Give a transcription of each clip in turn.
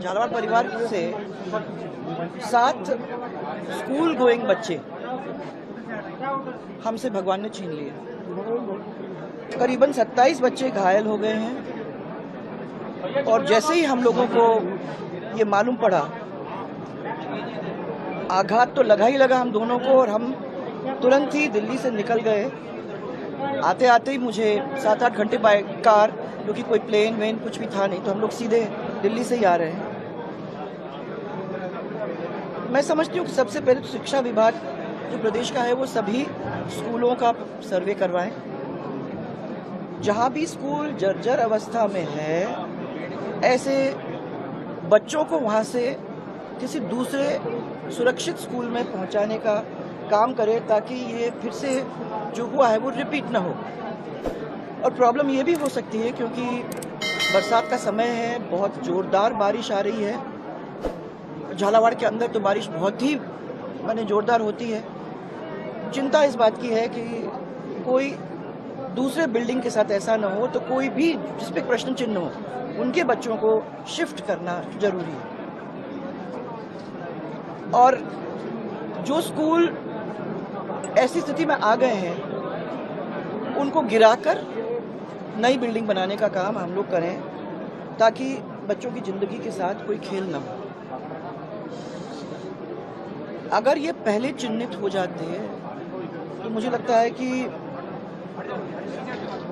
झालावाड़ परिवार से 7 school going बच्चे हमसे भगवान ने छीन लिए। करीबन 27 बच्चे घायल हो गए हैं और जैसे ही हम लोगों को ये मालूम पड़ा, आघात तो लगा ही लगा हम दोनों को और हम तुरंत ही दिल्ली से निकल गए। आते आते ही मुझे 7-8 घंटे बाय कार, क्योंकि कोई प्लेन वेन कुछ भी था नहीं, तो हम लोग सीधे दिल्ली से ही आ रहे हैं। मैं समझती हूँ कि सबसे पहले तो शिक्षा विभाग जो प्रदेश का है वो सभी स्कूलों का सर्वे करवाएं। जहाँ भी स्कूल जर्जर अवस्था में है, ऐसे बच्चों को वहाँ से किसी दूसरे सुरक्षित स्कूल में पहुँचाने का काम करे, ताकि ये फिर से जो हुआ है वो रिपीट ना हो। और प्रॉब्लम ये भी हो सकती है क्योंकि बरसात का समय है, बहुत ज़ोरदार बारिश आ रही है। झालावाड़ के अंदर तो बारिश बहुत ही जोरदार होती है। चिंता इस बात की है कि कोई दूसरे बिल्डिंग के साथ ऐसा ना हो, तो कोई भी जिस पे प्रश्न चिन्ह हो, उनके बच्चों को शिफ्ट करना जरूरी है। और जो स्कूल ऐसी स्थिति में आ गए हैं, उनको गिराकर नई बिल्डिंग बनाने का काम हम लोग करें, ताकि बच्चों की जिंदगी के साथ कोई खेल ना हो। अगर ये पहले चिन्हित हो जाते तो मुझे लगता है कि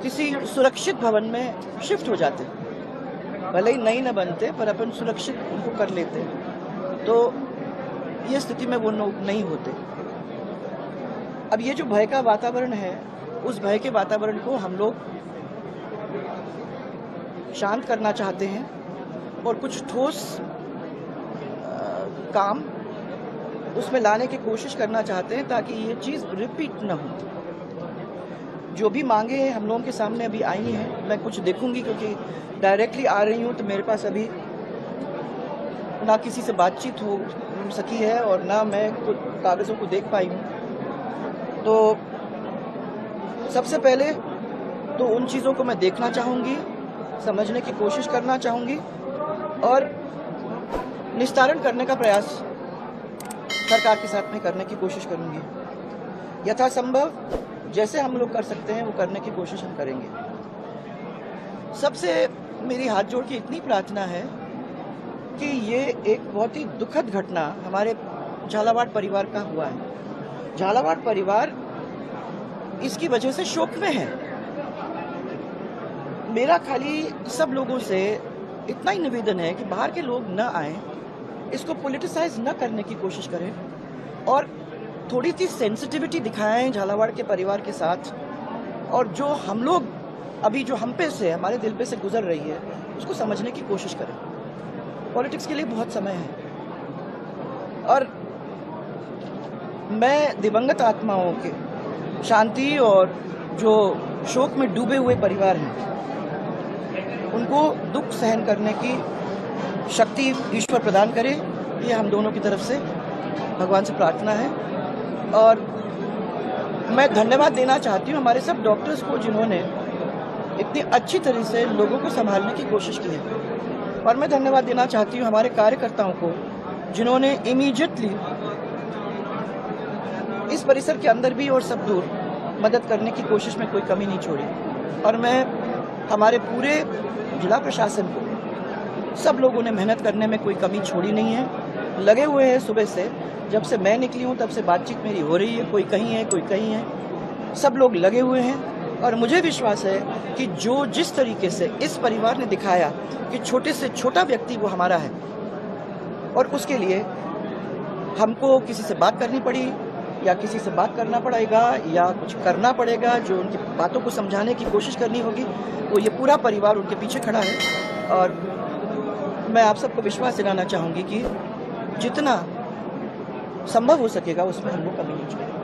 किसी सुरक्षित भवन में शिफ्ट हो जाते, भले ही नई न बनते पर अपन सुरक्षित उनको कर लेते, तो ये स्थिति में वो नहीं होते। अब ये जो भय का वातावरण है, उस भय के वातावरण को हम लोग शांत करना चाहते हैं और कुछ ठोस काम उसमें लाने की कोशिश करना चाहते हैं, ताकि ये चीज़ रिपीट ना हो। जो भी मांगे हैं हम लोगों के सामने अभी आई हैं, मैं कुछ देखूंगी क्योंकि डायरेक्टली आ रही हूँ, तो मेरे पास अभी ना किसी से बातचीत हो सकी है और ना मैं कुछ कागज़ों को देख पाई हूँ। तो सबसे पहले तो उन चीज़ों को मैं देखना चाहूँगी, समझने की कोशिश करना चाहूँगी और निस्तारण करने का प्रयास सरकार के साथ में करने की कोशिश करूँगी। यथासंभव जैसे हम लोग कर सकते हैं वो करने की कोशिश हम करेंगे। सबसे मेरी हाथ जोड़ के इतनी प्रार्थना है कि ये एक बहुत ही दुखद घटना हमारे झालावाड़ परिवार का हुआ है। झालावाड़ परिवार इसकी वजह से शोक में है। मेरा खाली सब लोगों से इतना ही निवेदन है कि बाहर के लोग न आए, इसको पॉलिटिसाइज न करने की कोशिश करें और थोड़ी सी सेंसिटिविटी दिखाएं झालावाड़ के परिवार के साथ, और जो हम लोग अभी जो हम पे से हमारे दिल पे से गुजर रही है उसको समझने की कोशिश करें। पॉलिटिक्स के लिए बहुत समय है और मैं दिवंगत आत्माओं के शांति और जो शोक में डूबे हुए परिवार हैं उनको दुख सहन करने की शक्ति ईश्वर प्रदान करे, ये हम दोनों की तरफ से भगवान से प्रार्थना है। और मैं धन्यवाद देना चाहती हूँ हमारे सब डॉक्टर्स को, जिन्होंने इतनी अच्छी तरह से लोगों को संभालने की कोशिश की है। और मैं धन्यवाद देना चाहती हूँ हमारे कार्यकर्ताओं को, जिन्होंने इमीडिएटली इस परिसर के अंदर भी और सब दूर मदद करने की कोशिश में कोई कमी नहीं छोड़ी। और मैं हमारे पूरे जिला प्रशासन को, सब लोगों ने मेहनत करने में कोई कमी छोड़ी नहीं है, लगे हुए हैं। सुबह से जब से मैं निकली हूँ तब से बातचीत मेरी हो रही है, कोई कहीं है कोई कहीं है, सब लोग लगे हुए हैं। और मुझे विश्वास है कि जो जिस तरीके से इस परिवार ने दिखाया कि छोटे से छोटा व्यक्ति वो हमारा है, और उसके लिए हमको किसी से बात करनी पड़ी या किसी से बात करना पड़ेगा या कुछ करना पड़ेगा, जो उनकी बातों को समझाने की कोशिश करनी होगी, वो ये पूरा परिवार उनके पीछे खड़ा है। और मैं आप सबको विश्वास दिलाना चाहूँगी कि जितना संभव हो सकेगा उसमें हम लोग कमी नहीं छोड़ेंगे।